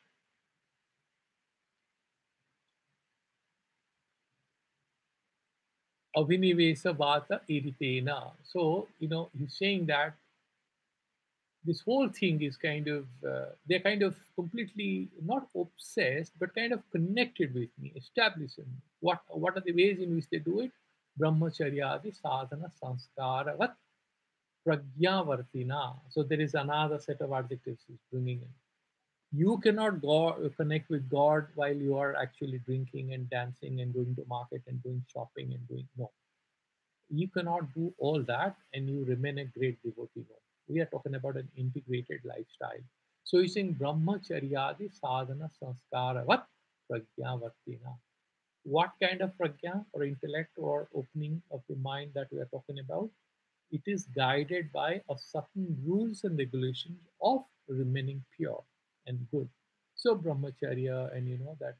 avinivesa vata iritena. So he's saying that this whole thing is kind of they're kind of completely not obsessed but kind of connected with me, established in me. What are the ways in which they do it? Brahmacharyadi sadhana sanskaravat pragyavartina. So there is another set of adjectives he's bringing in. You cannot connect with God while you are actually drinking and dancing and going to market and doing shopping and doing no. You cannot do all that and you remain a great devotee. No. We are talking about an integrated lifestyle. So he's saying brahmacharyadi sadhana sanskara what? Pragyavartina. What kind of pragya or intellect or opening of the mind that we are talking about? It is guided by a certain rules and regulations of remaining pure and good. So brahmacharya and that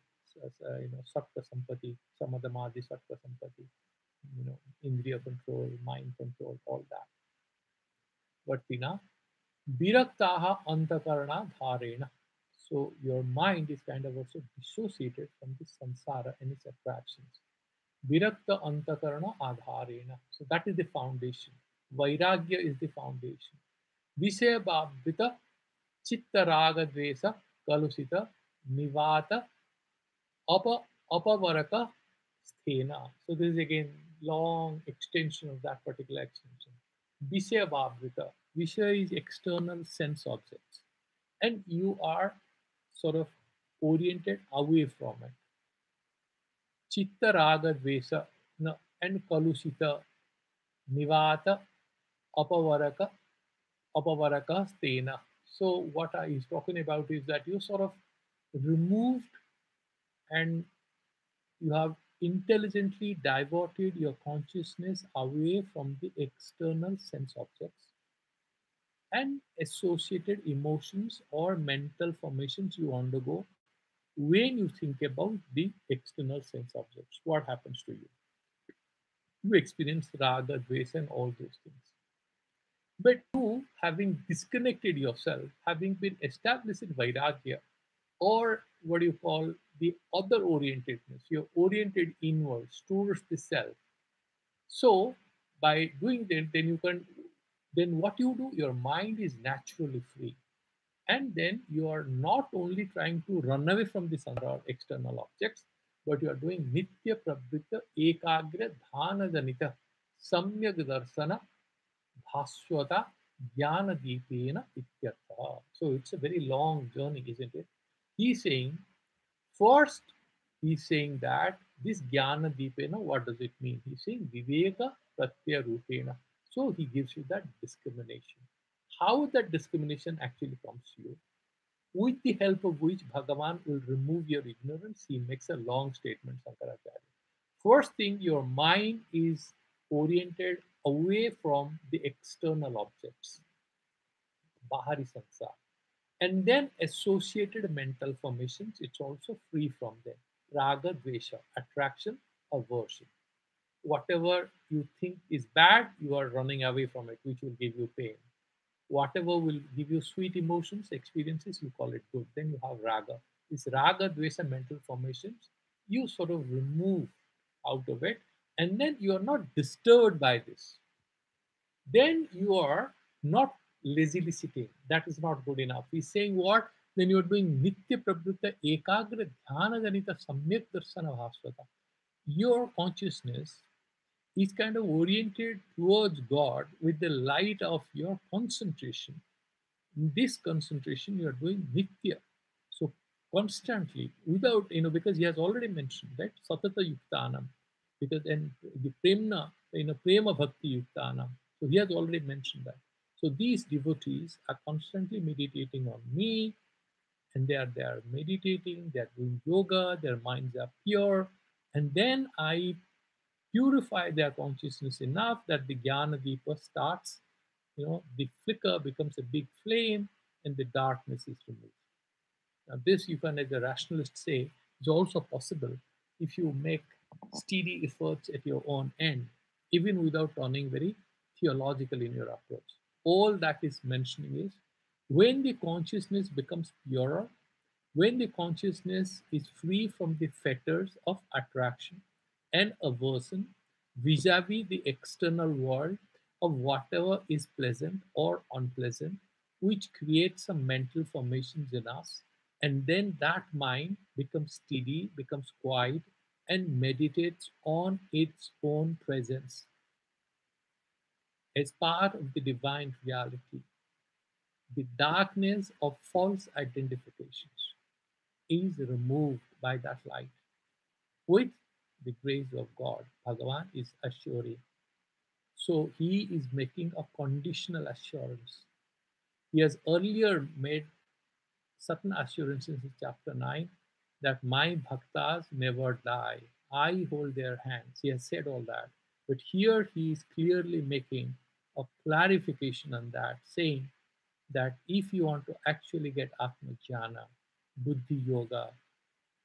sattva sampati, samadhamadi sattva sampati, indriya control, mind control, all that. Vartina, viraktaha antakarana dharena. So your mind is kind of also dissociated from the samsara and its attractions. Virakta antakarana adharena. So that is the foundation. Vairagya is the foundation. Vishaya bhavita chitta raga dvesa kalusita nivata apa apavaraka sthena. So this is again long extension of that particular extension. Vishaya bhavrita. Vishaya is external sense objects. and you are sort of oriented away from it. Chitta raga dvesa and kalusita nivata apavaraka apavaraka stena. So what he's talking about is that you sort of removed and you have intelligently diverted your consciousness away from the external sense objects and associated emotions or mental formations you undergo when you think about the external sense objects. What happens to you? You experience raga, dvesa, and all those things. But you, having disconnected yourself, having been established in vairagya, or what do you call the other orientedness, you're oriented inwards towards the self. So by doing that, then you can, then what you do, your mind is naturally free. And then you are not only trying to run away from the samsara or external objects, but you are doing nitya prabhita ekagra dhana janita samyak darsana bhaswata jnana deepena ityartha. So it's a very long journey, isn't it? He's saying, first, he's saying that this jnana deepena, what does it mean? He's saying viveka pratyaya rupena. So he gives you that discrimination. How that discrimination actually comes to you, with the help of which Bhagavan will remove your ignorance. He makes a long statement, Shankaracharya. First thing, your mind is oriented away from the external objects, Bahari Sansar. And then associated mental formations, it's also free from them. Raga, Dvesha, attraction, aversion. Whatever you think is bad, you are running away from it, which will give you pain. Whatever will give you sweet emotions, experiences, you call it good. Then you have raga. This raga, dvesa, mental formations, you sort of remove out of it, and then you are not disturbed by this. Then you are not lazily sitting. That is not good enough. He's saying what? Then you are doing nitya prabhuta ekagra dhyana janita samyak darsana bhasvata. Your consciousness is kind of oriented towards God with the light of your concentration. In this concentration, you are doing nitya. So constantly, without, because he has already mentioned that satata yuktanam, because and the premna, prema bhakti yuktanam. So he has already mentioned that. So these devotees are constantly meditating on me, and they are meditating, they are doing yoga, their minds are pure, and then I purify their consciousness enough that the jnana deepa starts, the flicker becomes a big flame and the darkness is removed. Now, this you can, as a rationalist, say is also possible if you make steady efforts at your own end, even without turning very theological in your approach. All that is mentioning is when the consciousness becomes purer, when the consciousness is free from the fetters of attraction and aversion vis-a-vis the external world of whatever is pleasant or unpleasant, which creates some mental formations in us, and then that mind becomes steady, becomes quiet, and meditates on its own presence as part of the divine reality. The darkness of false identifications is removed by that light. With the grace of God, Bhagavan is assuring. So he is making a conditional assurance. He has earlier made certain assurances in chapter 9 that my bhaktas never die. I hold their hands. He has said all that. But here he is clearly making a clarification on that, saying that if you want to actually get Atma Jnana, Buddhi Yoga,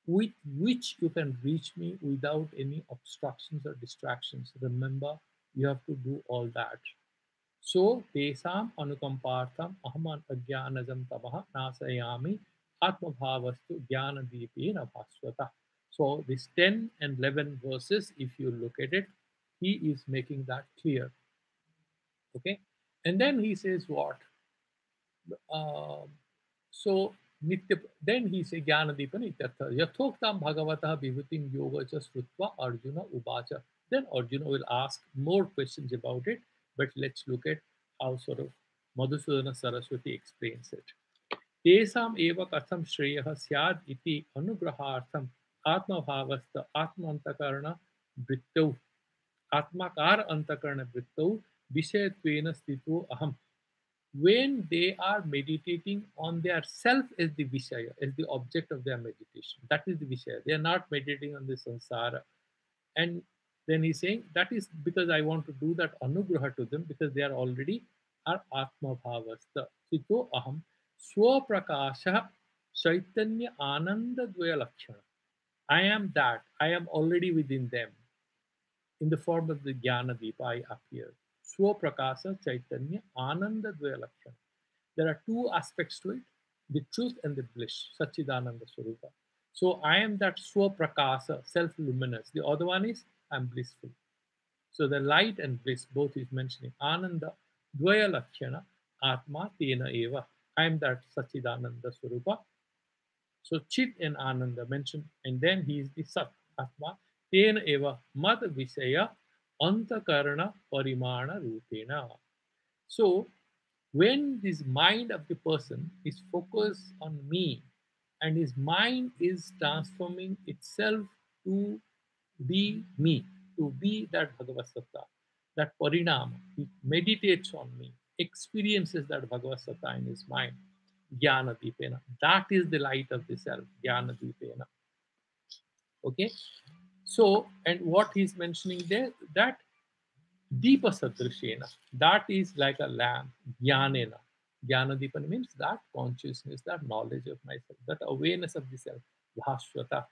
with which you can reach me without any obstructions or distractions. Remember, you have to do all that. So, tesam anukampartham ahaman ajnanajam tamaha nasayami atmabhavastu jnanadipena bhaswata. So, this 10 and 11 verses, if you look at it, he is making that clear. Okay? And then he says what? Um, so nitya, then he says Jnanadeepa Nityartha. Yathoktam Bhagavata Vibhutim Yoga cha Srutva Arjuna Ubacha. Then Arjuna will ask more questions about it, but let's look at how sort of Madhusudana Saraswati explains it. तेषाम् एव कथं श्रेयः स्यात् इति अनुग्रहार्थम् आत्मभावस्थ आत्मान्तकरण वृत्तौ आत्माकार अंतकरण वृत्तौ विषयत्वेन स्थितो अहम्. When they are meditating on their self as the Vishaya, as the object of their meditation. That is the Vishaya. They are not meditating on the samsara. And then he's saying that is because I want to do that anugraha to them because they are already are Atma Bhavasta. Sito Aham Swaprakasha Chaitanya Ananda Dvaya Lakshana. I am that. I am already within them in the form of the Jnana Deepa, I appear. Swaprakasa Chaitanya Ananda Dvaya Lakshana. There are two aspects to it, the truth and the bliss, Sachidananda Swarupa. So I am that Swaprakasa, self luminous. The other one is I'm blissful. So the light and bliss, both is mentioning Ananda, Dvaya Lakshana, Atma, Tena Eva. I am that Sachidananda Swarupa. So Chit and Ananda mentioned, and then he is the Sat, Atma, Tena Eva, Mad Visaya, Antakarana Parimana Rupena. So when this mind of the person is focused on me and his mind is transforming itself to be me, to be that Bhagavad Satta, that Parinama, he meditates on me, experiences that Bhagavad Satta in his mind, Jnana Deepena. That is the light of the self, Jnana Deepena. Okay? So, and what he's mentioning there, that Deepa Sadrishena, that is like a lamp, Jnanena. Jnanadipana means that consciousness, that knowledge of myself, that awareness of the self. Bhashvata.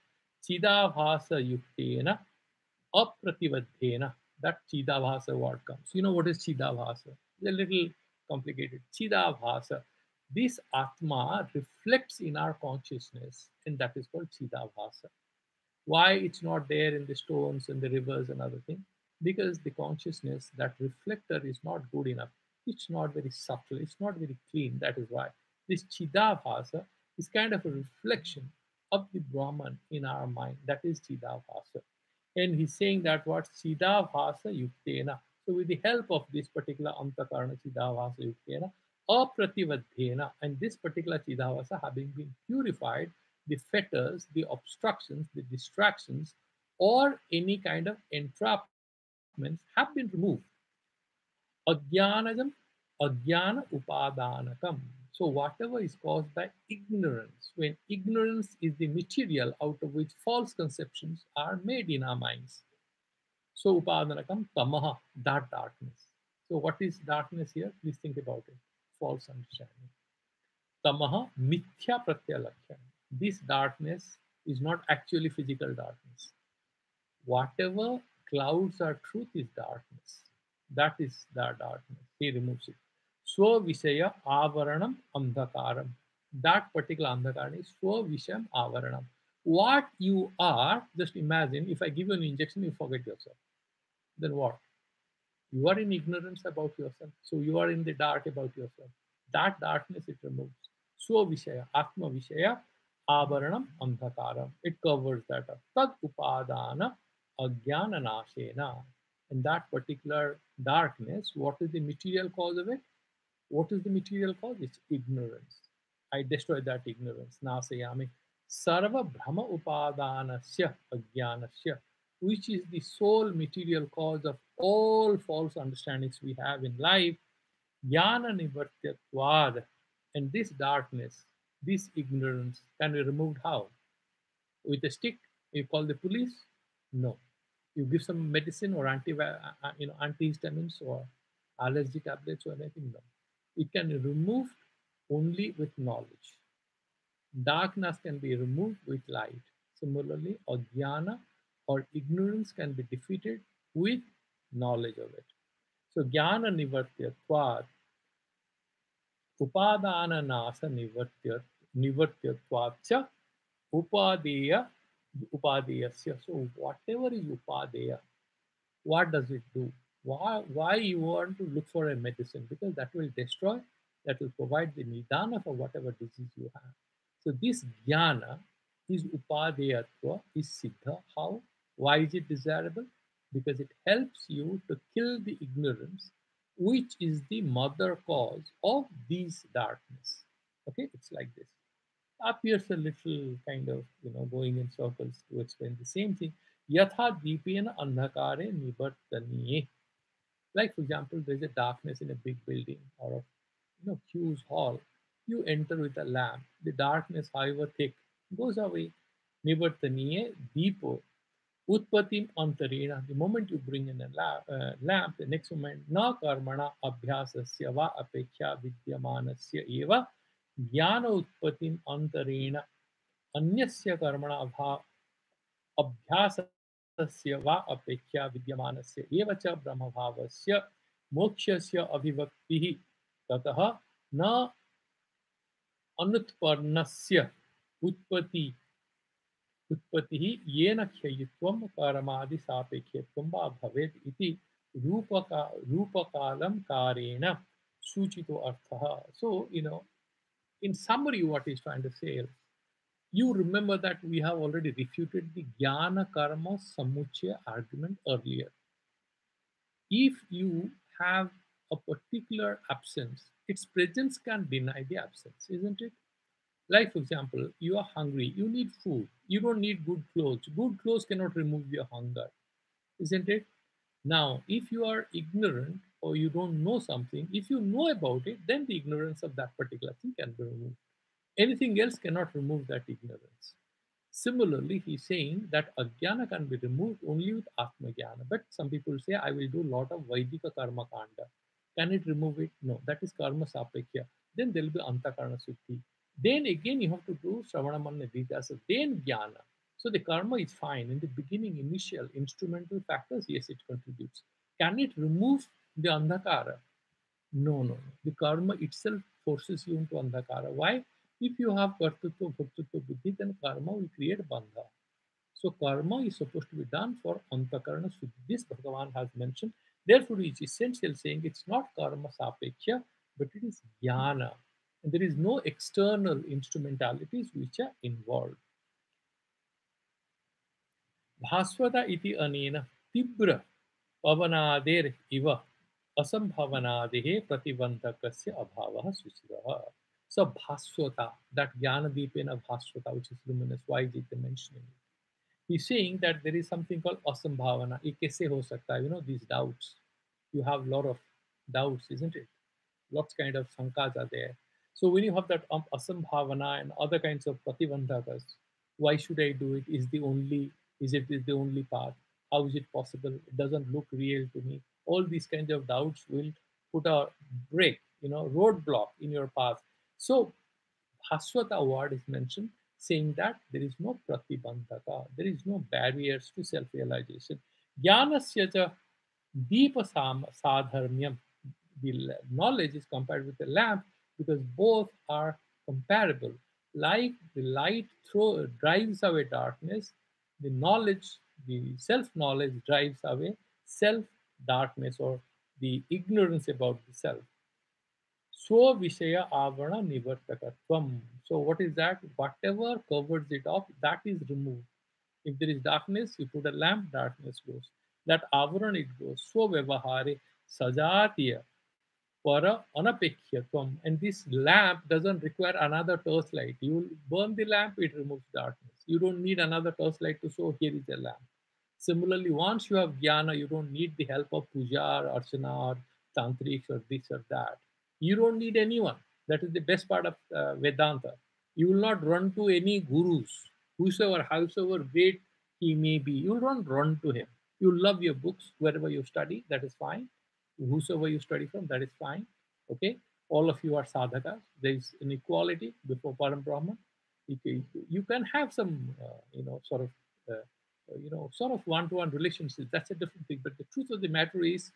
Chidabhasa yuktena aprativadhena. That Chidabhasa word comes. You know what is Chidabhasa? It's a little complicated. Chidabhasa. This Atma reflects in our consciousness, and that is called Chidabhasa. Why it's not there in the stones and the rivers and other things? Because the consciousness, that reflector is not good enough. It's not very subtle, it's not very clean. That is why this Chidabhasa is kind of a reflection of the Brahman in our mind. That is Chidabhasa. And he's saying that what Chidabhasa Yuktena. So with the help of this particular Antakarana Chidabhasa Yuktena, Aprativadhyena, and this particular Chidabhasa having been purified, the fetters, the obstructions, the distractions, or any kind of entrapments have been removed. Ajnanajam, ajnana upadanakam. So whatever is caused by ignorance, when ignorance is the material out of which false conceptions are made in our minds. So upadanakam tamaha, that darkness. So what is darkness here? Please think about it. False understanding. Tamaha mithya pratyalakshana. This darkness is not actually physical darkness. Whatever clouds are truth is darkness. That is the darkness. He removes it. Swa Vishaya Avaranam Andhakaram. That particular Andhakaram is Swa Visham Avaranam. What you are, just imagine if I give you an injection, you forget yourself. Then what? You are in ignorance about yourself. So you are in the dark about yourself. That darkness it removes. Swa Vishaya, Atma Vishaya, Avaranam Andhakaram. It covers that up. Tad Upadana Ajnana Nashena. And that particular darkness, what is the material cause of it? What is the material cause? It's ignorance. I destroy that ignorance. Nasayami. Sarva Brahma Upadanasya Ajnanasya, which is the sole material cause of all false understandings we have in life. Jnana Nivartyatvad. And this darkness, this ignorance can be removed how? With a stick? You call the police? No. You give some medicine or antihistamines or allergy tablets or anything. No. It can be removed only with knowledge. Darkness can be removed with light. Similarly, ajnana or ignorance can be defeated with knowledge of it. So jnana nivartyatvat, upadana nasa nivartyatvat cha upadeya upadeyasya. So whatever is upadeya, what does it do? Why you want to look for a medicine? Because that will destroy, that will provide the nidana for whatever disease you have. So this jnana is upadeyatva, is siddha. How? Why is it desirable? Because it helps you to kill the ignorance, which is the mother cause of these darkness. Okay, it's like this. Appears a little kind of going in circles to explain the same thing. Yatha deepena andhakare nivartaniye. Like for example, there's a darkness in a big building or a huge hall. You enter with a lamp. The darkness, however thick, goes away. Nivartaniye deepo utpatim antarena. The moment you bring in a lamp, the next moment na karmana abhyasasya va apeksha vidyamanasya eva ज्ञान उत्पत्तिम अंतरेण अन्यस्य कर्मण अभ्यासस्य वा अपेक्षा विद्यमानस्य एव च ब्रह्मभावस्य मोक्षस्य अभिव्यक्तिः ततः न अनुत्पन्नस्य उत्पत्ति उत्पत्तिः येन क्षयित्वं कर्मादि सापेक्ष्यत्वं वा भवेत् इति रूपकालंकारेण सूचितो अर्थः. So in summary, what he's trying to say, you remember that we have already refuted the Jnana Karma Samuchaya argument earlier. If you have a particular absence, its presence can deny the absence, isn't it? Like, for example, you are hungry, you need food, you don't need good clothes. Good clothes cannot remove your hunger, isn't it? Now, if you are ignorant or you don't know something, if you know about it, then the ignorance of that particular thing can be removed. Anything else cannot remove that ignorance. Similarly, he's saying that ajnana can be removed only with atmajnana. But some people say, I will do a lot of Vaidika karma kanda. Can it remove it? No, that is karma sapekya. Then there will be antakarna suddhi. Then again, you have to do Shravana Manana Vidasa, then jnana. So the karma is fine. In the beginning, initial instrumental factors, yes, it contributes. Can it remove the andhakara? No, no, no. The karma itself forces you into andhakara. Why? If you have kartritva, bhaktritva, buddhi, then karma will create bandha. So karma is supposed to be done for antakarana suddhi. This Bhagavan has mentioned. Therefore, it is essential saying it's not karma sapeksha, but it is jnana. And there is no external instrumentalities which are involved. भास्वत इति अनेन तीव्र पवनादेर इव असंभवनादेः प्रतिबंधकस्य अभावः सूचितः. So bhaswata, that jnana bhaswata, which is luminous, why is it mentioning it? He's saying that there is something called asambhavana. ये कैसे हो सकता है? These doubts. You have a lot of doubts, isn't it? Lots kind of sankas are there. So when you have that asambhavana and other kinds of pratibandhakas, why should I do it? Is the only path? How is it possible? It doesn't look real to me. All these kinds of doubts will put a break, roadblock in your path. So Bhaswata word is mentioned, saying that there is no pratibandhaka, there is no barriers to self-realization. Jnanasya cha deepa sadharmyam. The knowledge is compared with the lamp because both are comparable. Like the light drives away darkness, the knowledge, the self-knowledge drives away self-darkness or the ignorance about the self. Vishaya Avana Nivartakatvam. So, what is that? Whatever covers it up, that is removed. If there is darkness, you put a lamp, darkness goes. That Avaran, it goes. Vyavahare Sajatiya Para Anapekhyatvam. And this lamp doesn't require another torchlight. You burn the lamp, it removes darkness. You don't need another torchlight to show here is a lamp. Similarly, once you have jnana, you don't need the help of puja or archana or tantrics or this or that. You don't need anyone. That is the best part of Vedanta. You will not run to any gurus, whosoever, howsoever great he may be. You will not run to him. You love your books, wherever you study, that is fine. Whosoever you study from, that is fine. Okay, all of you are sadhakas. There is an equality before Param Brahman. You can have some, sort of one-to-one relationships. That's a different thing. But the truth of the matter is,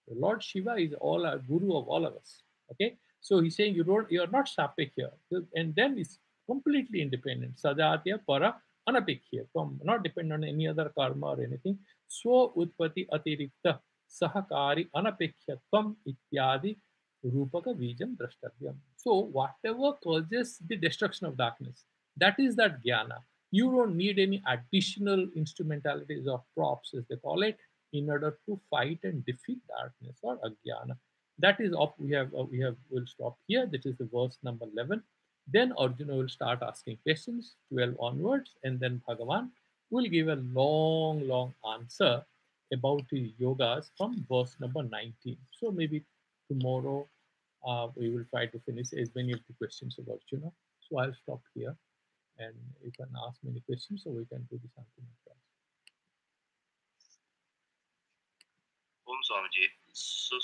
Lord Shiva is all our guru of all of us. Okay, so he's saying you're not sapek here, and then it's completely independent. Sajatya para anapekya, from not dependent on any other karma or anything. So utpati atirikta sahakari anapekhyatvam ityadi rupaka vijam drashtavyam. So whatever causes the destruction of darkness, that is that jnana. You don't need any additional instrumentalities or props, as they call it, in order to fight and defeat darkness or ajnana. That is up. We'll stop here. That is the verse number 11. Then Arjuna will start asking questions, 12 onwards, and then Bhagavan will give a long, long answer about the yogas from verse number 19. So maybe tomorrow we will try to finish as many of the questions of Arjuna. So I'll stop here and you can ask many questions so we can do the something like that. Om Swamiji. So